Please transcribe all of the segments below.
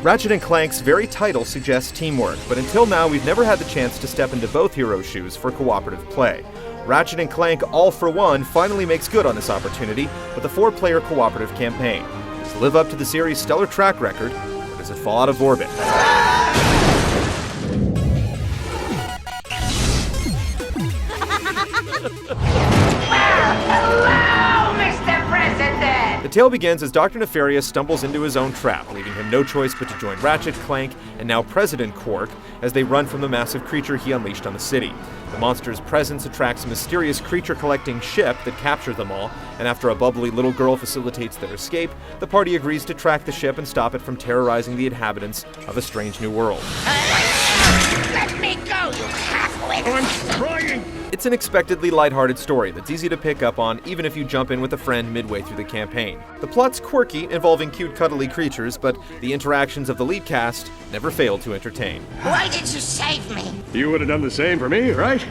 Ratchet & Clank's very title suggests teamwork, but until now we've never had the chance to step into both heroes' shoes for cooperative play. Ratchet & Clank All for One finally makes good on this opportunity with a 4-player cooperative campaign. Does it live up to the series' stellar track record, or does it fall out of orbit? The tale begins as Dr. Nefarious stumbles into his own trap, leaving him no choice but to join Ratchet, Clank, and now President Quark as they run from the massive creature he unleashed on the city. The monster's presence attracts a mysterious creature-collecting ship that captures them all, and after a bubbly little girl facilitates their escape, the party agrees to track the ship and stop it from terrorizing the inhabitants of a strange new world. Let me go, you half-wit! I'm trying! It's an expectedly lighthearted story that's easy to pick up on even if you jump in with a friend midway through the campaign. The plot's quirky, involving cute cuddly creatures, but the interactions of the lead cast never fail to entertain. Why did you save me? You would have done the same for me, right?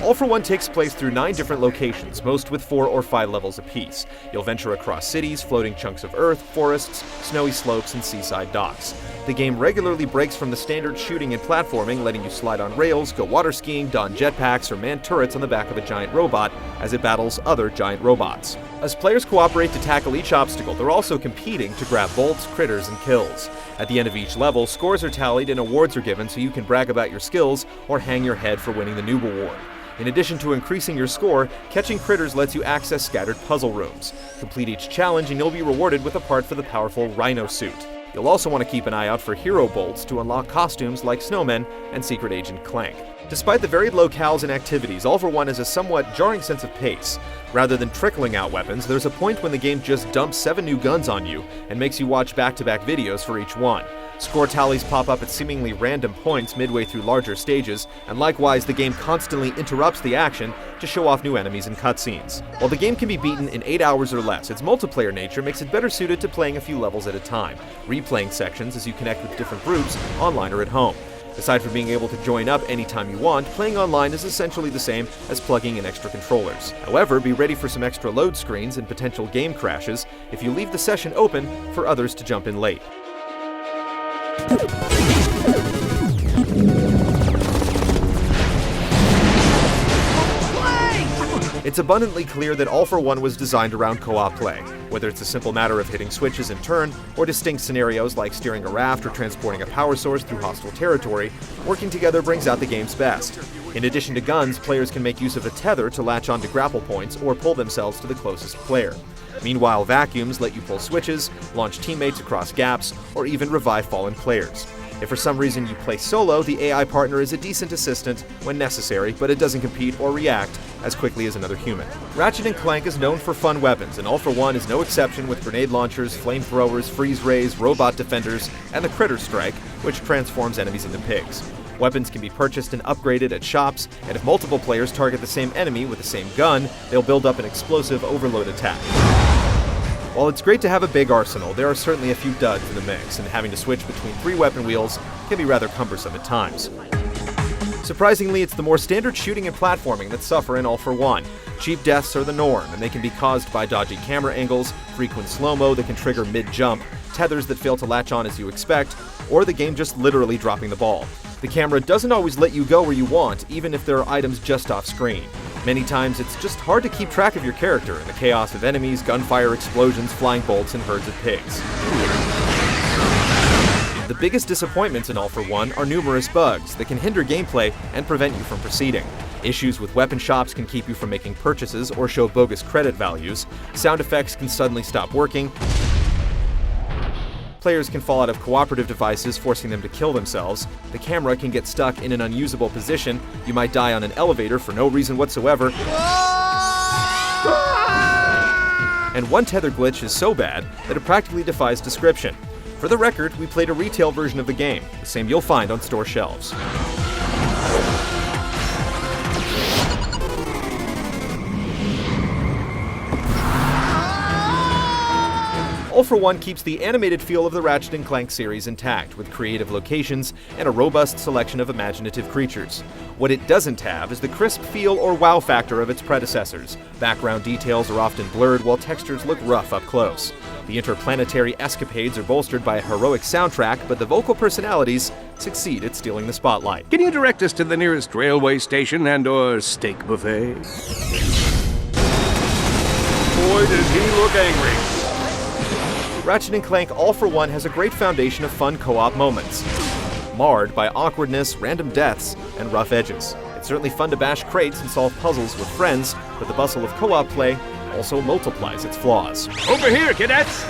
All for One takes place through 9 different locations, most with 4 or 5 levels apiece. You'll venture across cities, floating chunks of earth, forests, snowy slopes, and seaside docks. The game regularly breaks from the standard shooting and platforming, letting you slide on rails, go water skiing, don jetpacks, or man turrets on the back of a giant robot as it battles other giant robots. As players cooperate to tackle each obstacle, they're also competing to grab bolts, critters, and kills. At the end of each level, scores are tallied and awards are given so you can brag about your skills or hang your head for winning the Noob Award. In addition to increasing your score, catching critters lets you access scattered puzzle rooms. Complete each challenge and you'll be rewarded with a part for the powerful Rhino suit. You'll also want to keep an eye out for hero bolts to unlock costumes like Snowmen and Secret Agent Clank. Despite the varied locales and activities, All for One has a somewhat jarring sense of pace. Rather than trickling out weapons, there's a point when the game just dumps 7 new guns on you and makes you watch back-to-back videos for each one. Score tallies pop up at seemingly random points midway through larger stages, and likewise the game constantly interrupts the action to show off new enemies and cutscenes. While the game can be beaten in 8 hours or less, its multiplayer nature makes it better suited to playing a few levels at a time, replaying sections as you connect with different groups, online or at home. Aside from being able to join up anytime you want, playing online is essentially the same as plugging in extra controllers. However, be ready for some extra load screens and potential game crashes if you leave the session open for others to jump in late. It's abundantly clear that All for One was designed around co-op play. Whether it's a simple matter of hitting switches in turn, or distinct scenarios like steering a raft or transporting a power source through hostile territory, working together brings out the game's best. In addition to guns, players can make use of a tether to latch onto grapple points or pull themselves to the closest player. Meanwhile, vacuums let you pull switches, launch teammates across gaps, or even revive fallen players. If for some reason you play solo, the AI partner is a decent assistant when necessary, but it doesn't compete or react as quickly as another human. Ratchet & Clank is known for fun weapons, and All for One is no exception with grenade launchers, flamethrowers, freeze rays, robot defenders, and the Critter Strike, which transforms enemies into pigs. Weapons can be purchased and upgraded at shops, and if multiple players target the same enemy with the same gun, they'll build up an explosive overload attack. While it's great to have a big arsenal, there are certainly a few duds in the mix, and having to switch between 3 weapon wheels can be rather cumbersome at times. Surprisingly, it's the more standard shooting and platforming that suffer in All for One. Cheap deaths are the norm, and they can be caused by dodgy camera angles, frequent slow-mo that can trigger mid-jump, tethers that fail to latch on as you expect, or the game just literally dropping the ball. The camera doesn't always let you go where you want, even if there are items just off screen. Many times, it's just hard to keep track of your character in the chaos of enemies, gunfire, explosions, flying bolts, and herds of pigs. The biggest disappointments in All for One are numerous bugs that can hinder gameplay and prevent you from proceeding. Issues with weapon shops can keep you from making purchases or show bogus credit values. Sound effects can suddenly stop working. Players can fall out of cooperative devices, forcing them to kill themselves. The camera can get stuck in an unusable position. You might die on an elevator for no reason whatsoever. And one tether glitch is so bad that it practically defies description. For the record, we played a retail version of the game, the same you'll find on store shelves. All All for One keeps the animated feel of the Ratchet & Clank series intact, with creative locations and a robust selection of imaginative creatures. What it doesn't have is the crisp feel or wow factor of its predecessors. Background details are often blurred while textures look rough up close. The interplanetary escapades are bolstered by a heroic soundtrack, but the vocal personalities succeed at stealing the spotlight. Can you direct us to the nearest railway station and/or steak buffet? Boy, does he look angry. Ratchet & Clank All for One has a great foundation of fun co-op moments, marred by awkwardness, random deaths, and rough edges. It's certainly fun to bash crates and solve puzzles with friends, but the bustle of co-op play also multiplies its flaws. Over here, cadets!